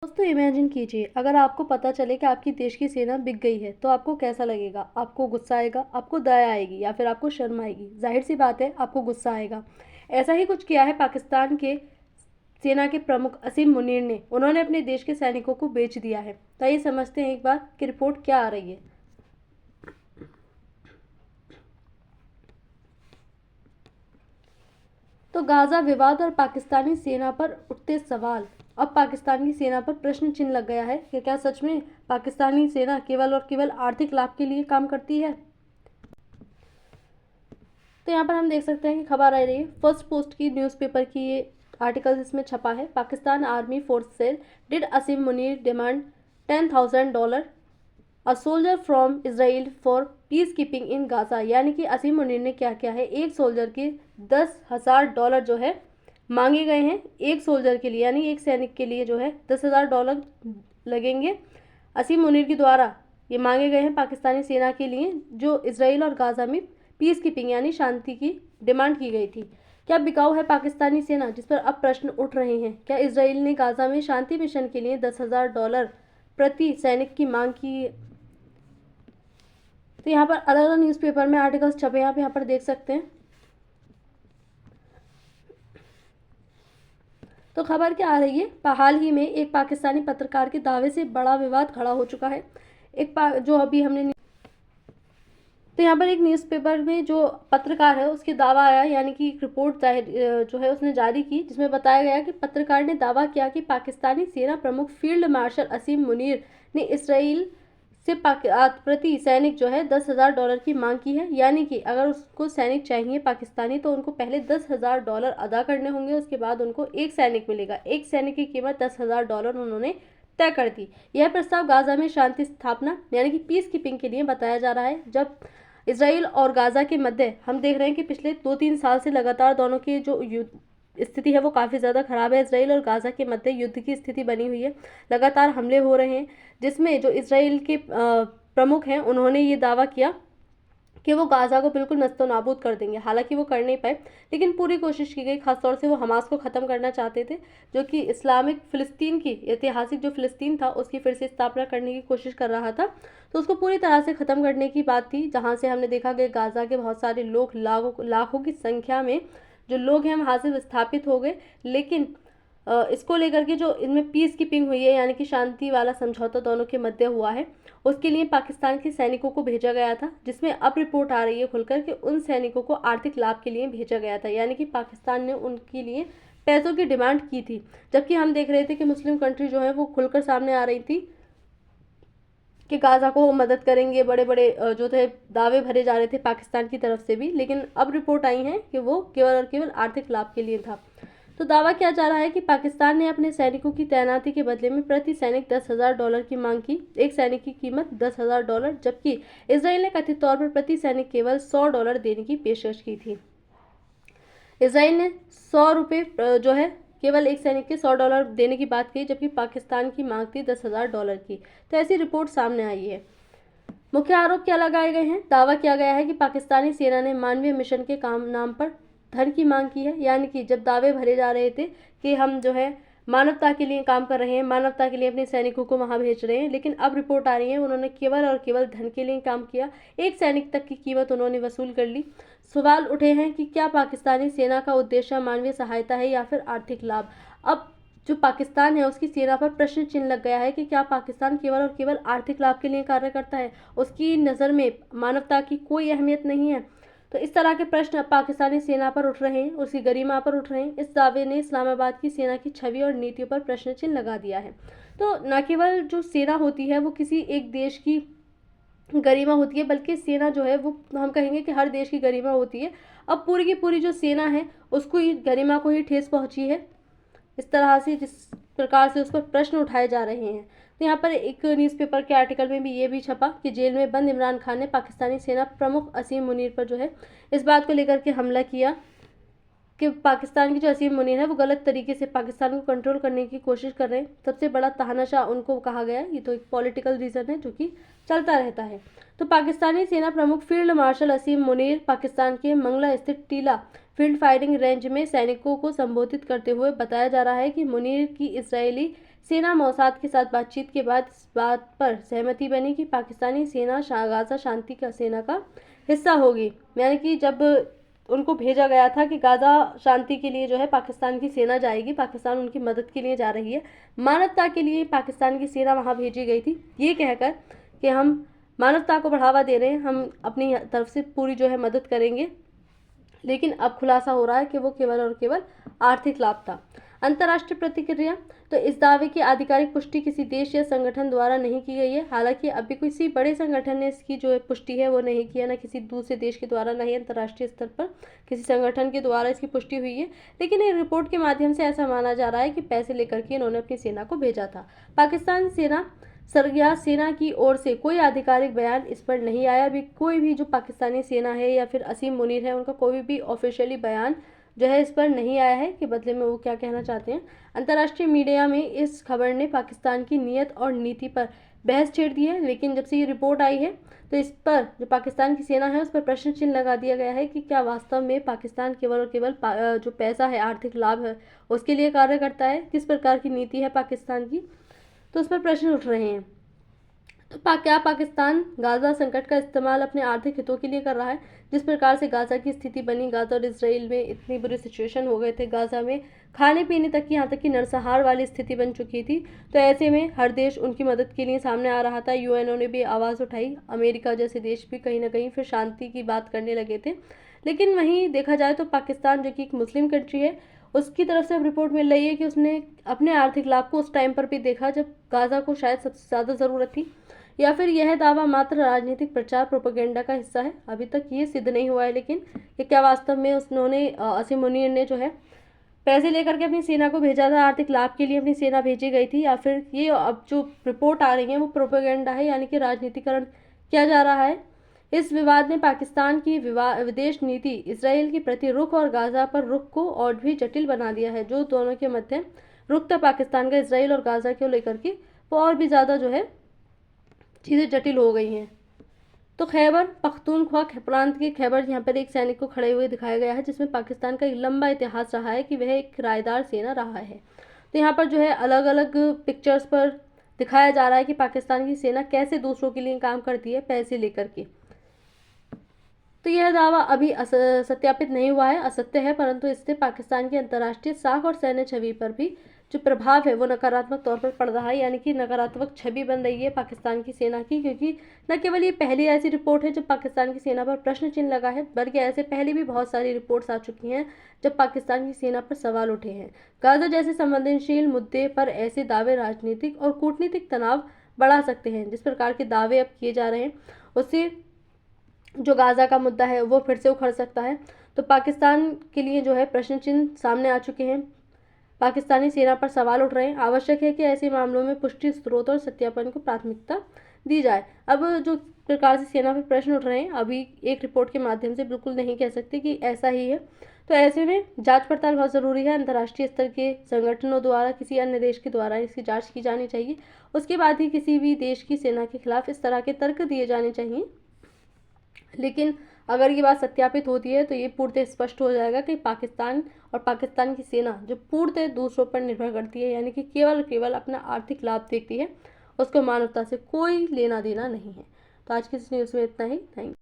दोस्तों इमेजिन कीजिए, अगर आपको पता चले कि आपकी देश की सेना बिक गई है तो आपको कैसा लगेगा। आपको गुस्सा आएगा, आपको दया आएगी या फिर आपको शर्म आएगी। जाहिर सी बात है आपको गुस्सा आएगा। ऐसा ही कुछ किया है पाकिस्तान के सेना के प्रमुख असीम मुनीर ने। उन्होंने अपने देश के सैनिकों को बेच दिया है। तो ये समझते हैं एक बार कि रिपोर्ट क्या आ रही है। तो गाजा विवाद और पाकिस्तानी सेना पर उठते सवाल। अब पाकिस्तान की सेना पर प्रश्न चिन्ह लग गया है कि क्या सच में पाकिस्तानी सेना केवल और केवल आर्थिक लाभ के लिए काम करती है। तो यहाँ पर हम देख सकते हैं कि खबर आ रही है फर्स्ट पोस्ट की न्यूज़पेपर की। ये आर्टिकल इसमें छपा है। Pakistan army force sell did Asim Munir demand $10,000 a soldier from Israel for peacekeeping in Gaza. यानी कि असीम मुनीर ने क्या किया है, एक सोल्जर के $10,000 जो है मांगे गए हैं। एक सोल्जर के लिए यानी एक सैनिक के लिए जो है $10,000 लगेंगे। असीम मुनीर के द्वारा ये मांगे गए हैं पाकिस्तानी सेना के लिए, जो इसराइल और गाजा में पीस कीपिंग यानी शांति की डिमांड की गई थी। क्या बिकाऊ है पाकिस्तानी सेना, जिस पर अब प्रश्न उठ रहे हैं। क्या इसराइल ने गाजा में शांति मिशन के लिए $10,000 प्रति सैनिक की मांग की। तो यहाँ पर अलग अलग न्यूज़पेपर में आर्टिकल्स छपे हैं, आप यहाँ पर देख सकते हैं। तो खबर क्या आ रही है, हाल ही में एक पाकिस्तानी पत्रकार के दावे से बड़ा विवाद खड़ा हो चुका है। जो अभी हमने तो यहाँ पर एक न्यूज़पेपर में जो पत्रकार है उसके दावा आया, यानी कि एक रिपोर्ट जो है उसने जारी की, जिसमें बताया गया कि पत्रकार ने दावा किया कि पाकिस्तानी सेना प्रमुख फील्ड मार्शल असीम मुनीर ने इसराइल से प्रति सैनिक जो है $10,000 की मांग की है। यानी कि अगर उसको सैनिक चाहिए पाकिस्तानी तो उनको पहले $10,000 अदा करने होंगे, उसके बाद उनको एक सैनिक मिलेगा। एक सैनिक की कीमत $10,000 उन्होंने तय कर दी। यह प्रस्ताव गाजा में शांति स्थापना यानी कि पीस कीपिंग के लिए बताया जा रहा है। जब इसराइल और गाजा के मध्य हम देख रहे हैं कि पिछले 2-3 साल से लगातार दोनों की जो स्थिति है वो काफ़ी ज़्यादा खराब है। इसराइल और गाजा के मध्य युद्ध की स्थिति बनी हुई है, लगातार हमले हो रहे हैं, जिसमें जो इसराइल के प्रमुख हैं उन्होंने ये दावा किया कि वो गाजा को बिल्कुल नस्तो नाबूद कर देंगे। हालांकि वो कर नहीं पाए, लेकिन पूरी कोशिश की गई। खासतौर से वो हमास को ख़त्म करना चाहते थे, जो कि इस्लामिक फ़िलिस्तीन की ऐतिहासिक जो फ़िलिस्तीन था उसकी फिर से स्थापना करने की कोशिश कर रहा था। तो उसको पूरी तरह से ख़त्म करने की बात थी। जहाँ से हमने देखा कि गाजा के बहुत सारे लोग, लाखों की संख्या में जो लोग हैं वहाँ से विस्थापित हो गए। लेकिन इसको लेकर के जो इनमें पीस कीपिंग हुई है, यानी कि शांति वाला समझौता दोनों के मध्य हुआ है, उसके लिए पाकिस्तान के सैनिकों को भेजा गया था। जिसमें अब रिपोर्ट आ रही है खुलकर कि उन सैनिकों को आर्थिक लाभ के लिए भेजा गया था, यानी कि पाकिस्तान ने उनके लिए पैसों की डिमांड की थी। जबकि हम देख रहे थे कि मुस्लिम कंट्री जो है वो खुलकर सामने आ रही थी कि गाजा को मदद करेंगे। बड़े बड़े जो थे दावे भरे जा रहे थे पाकिस्तान की तरफ से भी, लेकिन अब रिपोर्ट आई है कि वो केवल और केवल आर्थिक लाभ के लिए था। तो दावा किया जा रहा है कि पाकिस्तान ने अपने सैनिकों की तैनाती के बदले में प्रति सैनिक $10,000 की मांग की। एक सैनिक की कीमत $10,000, जबकि इसराइल ने कथित तौर पर प्रति सैनिक केवल $100 देने की पेशकश की थी। इसराइल ने $100 जो है केवल एक सैनिक के $100 देने की बात कही, जबकि पाकिस्तान की मांग थी $10,000 की। तो ऐसी रिपोर्ट सामने आई है। मुख्य आरोप क्या लगाए गए हैं। दावा किया गया है कि पाकिस्तानी सेना ने मानवीय मिशन के नाम पर धन की मांग की है। यानी कि जब दावे भरे जा रहे थे कि हम जो है मानवता के लिए काम कर रहे हैं, मानवता के लिए अपने सैनिकों को वहां भेज रहे हैं, लेकिन अब रिपोर्ट आ रही है उन्होंने केवल और केवल धन के लिए काम किया। एक सैनिक तक की कीमत उन्होंने वसूल कर ली। सवाल उठे हैं कि क्या पाकिस्तानी सेना का उद्देश्य मानवीय सहायता है या फिर आर्थिक लाभ। अब जो पाकिस्तान है उसकी सेना पर प्रश्न चिन्ह लग गया है कि क्या पाकिस्तान केवल और केवल आर्थिक लाभ के लिए कार्य करता है, उसकी नज़र में मानवता की कोई अहमियत नहीं है। तो इस तरह के प्रश्न पाकिस्तानी सेना पर उठ रहे हैं, उसकी गरिमा पर उठ रहे हैं। इस दावे ने इस्लामाबाद की सेना की छवि और नीतियों पर प्रश्न चिन्ह लगा दिया है। तो न केवल जो सेना होती है वो किसी एक देश की गरिमा होती है, बल्कि सेना जो है वो हम कहेंगे कि हर देश की गरिमा होती है। अब पूरी की पूरी जो सेना है उसको गरिमा को ही ठेस पहुंची है, इस तरह से जिस प्रकार से उस पर प्रश्न उठाए जा रहे हैं। तो यहाँ पर एक न्यूज़पेपर के आर्टिकल में भी ये भी छपा कि जेल में बंद इमरान खान ने पाकिस्तानी सेना प्रमुख असीम मुनीर पर जो है इस बात को लेकर के हमला किया कि पाकिस्तान की जो असीम मुनीर है वो गलत तरीके से पाकिस्तान को कंट्रोल करने की कोशिश कर रहे हैं। सबसे बड़ा तानाशाह उनको कहा गया है। ये तो एक पॉलिटिकल रीज़न है जो कि चलता रहता है। तो पाकिस्तानी सेना प्रमुख फील्ड मार्शल असीम मुनीर पाकिस्तान के मंगला स्थित टीला फील्ड फायरिंग रेंज में सैनिकों को संबोधित करते हुए बताया जा रहा है कि मुनीर की इसराइली सेना मोसाद के साथ बातचीत के बाद इस बात पर सहमति बनी कि पाकिस्तानी सेना गाजा शांति का सेना का हिस्सा होगी। यानी कि जब उनको भेजा गया था कि गाजा शांति के लिए जो है पाकिस्तान की सेना जाएगी, पाकिस्तान उनकी मदद के लिए जा रही है, मानवता के लिए पाकिस्तान की सेना वहाँ भेजी गई थी, ये कहकर कि हम मानवता को बढ़ावा दे रहे हैं, हम अपनी तरफ से पूरी जो है मदद करेंगे। लेकिन अब खुलासा हो रहा है कि वो केवल और केवल आर्थिक लाभ था। अंतर्राष्ट्रीय प्रतिक्रिया, तो इस दावे की आधिकारिक पुष्टि किसी देश या संगठन द्वारा नहीं की गई है। हालांकि अभी किसी बड़े संगठन ने इसकी जो है पुष्टि है वो नहीं किया, ना किसी दूसरे देश के द्वारा, ना ही अंतर्राष्ट्रीय स्तर पर किसी संगठन के द्वारा इसकी पुष्टि हुई है। लेकिन एक रिपोर्ट के माध्यम से ऐसा माना जा रहा है कि पैसे लेकर के इन्होंने अपनी सेना को भेजा था। पाकिस्तान सेना की ओर से कोई आधिकारिक बयान इस पर नहीं आया। अभी कोई भी जो पाकिस्तानी सेना है या फिर असीम मुनीर है, उनका कोई भी ऑफिशियली बयान जो है इस पर नहीं आया है कि बदले में वो क्या कहना चाहते हैं। अंतर्राष्ट्रीय मीडिया में इस खबर ने पाकिस्तान की नीयत और नीति पर बहस छेड़ दी है। लेकिन जब से ये रिपोर्ट आई है तो इस पर जो पाकिस्तान की सेना है उस पर प्रश्न चिन्ह लगा दिया गया है कि क्या वास्तव में पाकिस्तान केवल और केवल जो पैसा है, आर्थिक लाभ है, उसके लिए कार्य करता है, किस प्रकार की नीति है पाकिस्तान की, तो उस पर प्रश्न उठ रहे हैं। तो क्या पाकिस्तान गाजा संकट का इस्तेमाल अपने आर्थिक हितों के लिए कर रहा है? जिस प्रकार से गाजा की स्थिति बनी, गाजा और इसराइल में इतनी बुरी सिचुएशन हो गए थे, गाजा में खाने पीने तक की, यहाँ तक कि नरसंहार वाली स्थिति बन चुकी थी। तो ऐसे में हर देश उनकी मदद के लिए सामने आ रहा था। यूएनओ ने भी आवाज़ उठाई, अमेरिका जैसे देश भी कहीं ना कहीं फिर शांति की बात करने लगे थे। लेकिन वहीं देखा जाए तो पाकिस्तान जो कि एक मुस्लिम कंट्री है, उसकी तरफ से अब रिपोर्ट मिल रही है कि उसने अपने आर्थिक लाभ को उस टाइम पर भी देखा जब गाजा को शायद सबसे ज़्यादा ज़रूरत थी, या फिर यह दावा मात्र राजनीतिक प्रचार प्रोपेगेंडा का हिस्सा है। अभी तक ये सिद्ध नहीं हुआ है। लेकिन ये क्या वास्तव में उन्होंने असीम मुनीर ने जो है पैसे लेकर के अपनी सेना को भेजा था, आर्थिक लाभ के लिए अपनी सेना भेजी गई थी, या फिर ये अब जो रिपोर्ट आ रही है वो प्रोपेगेंडा है, यानी कि राजनीतिकरण किया जा रहा है। इस विवाद ने पाकिस्तान की विदेश नीति, इसराइल के प्रति रुख और गाजा पर रुख को और भी जटिल बना दिया है। जो दोनों के मध्य रुख था पाकिस्तान का इसराइल और गाजा को लेकर के, वो और भी ज़्यादा जो है चीज़ें जटिल हो गई हैं। तो खैबर पख्तूनख्वा प्रांत के खैबर, यहाँ पर एक सैनिक को खड़े हुए दिखाया गया है, जिसमें पाकिस्तान का एक लंबा इतिहास रहा है कि वह एक किराएदार सेना रहा है। तो यहाँ पर जो है अलग अलग पिक्चर्स पर दिखाया जा रहा है कि पाकिस्तान की सेना कैसे दूसरों के लिए काम करती है पैसे लेकर के। तो यह दावा अभी सत्यापित नहीं हुआ है, असत्य है, परंतु इससे पाकिस्तान की अंतर्राष्ट्रीय साख और सैन्य छवि पर भी जो प्रभाव है वो नकारात्मक तौर पर पड़ रहा है, यानी कि नकारात्मक छवि बन रही है पाकिस्तान की सेना की। क्योंकि न केवल ये पहली ऐसी रिपोर्ट है जब पाकिस्तान की सेना पर प्रश्न चिन्ह लगा है, बल्कि ऐसे पहले भी बहुत सारी रिपोर्ट्स आ चुकी हैं जब पाकिस्तान की सेना पर सवाल उठे हैं। गाजा जैसे संवेदनशील मुद्दे पर ऐसे दावे राजनीतिक और कूटनीतिक तनाव बढ़ा सकते हैं। जिस प्रकार के दावे अब किए जा रहे हैं उससे जो गाजा का मुद्दा है वो फिर से उखड़ सकता है। तो पाकिस्तान के लिए जो है प्रश्न चिन्ह सामने आ चुके हैं, पाकिस्तानी सेना पर सवाल उठ रहे हैं। आवश्यक है कि ऐसे मामलों में पुष्टि, स्रोत और सत्यापन को प्राथमिकता दी जाए। अब जो प्रकार से सेना पर प्रश्न उठ रहे हैं, अभी एक रिपोर्ट के माध्यम से बिल्कुल नहीं कह सकते कि ऐसा ही है। तो ऐसे में जांच पड़ताल बहुत ज़रूरी है। अंतर्राष्ट्रीय स्तर के संगठनों द्वारा, किसी अन्य देश के द्वारा इसकी जाँच की जानी चाहिए। उसके बाद ही किसी भी देश की सेना के खिलाफ इस तरह के तर्क दिए जाने चाहिए। लेकिन अगर ये बात सत्यापित होती है तो ये पूर्णतः स्पष्ट हो जाएगा कि पाकिस्तान और पाकिस्तान की सेना जो पूर्णतः दूसरों पर निर्भर करती है, यानी कि केवल अपना आर्थिक लाभ देखती है, उसको मानवता से कोई लेना देना नहीं है। तो आज की इस न्यूज़ में इतना ही। Thank you.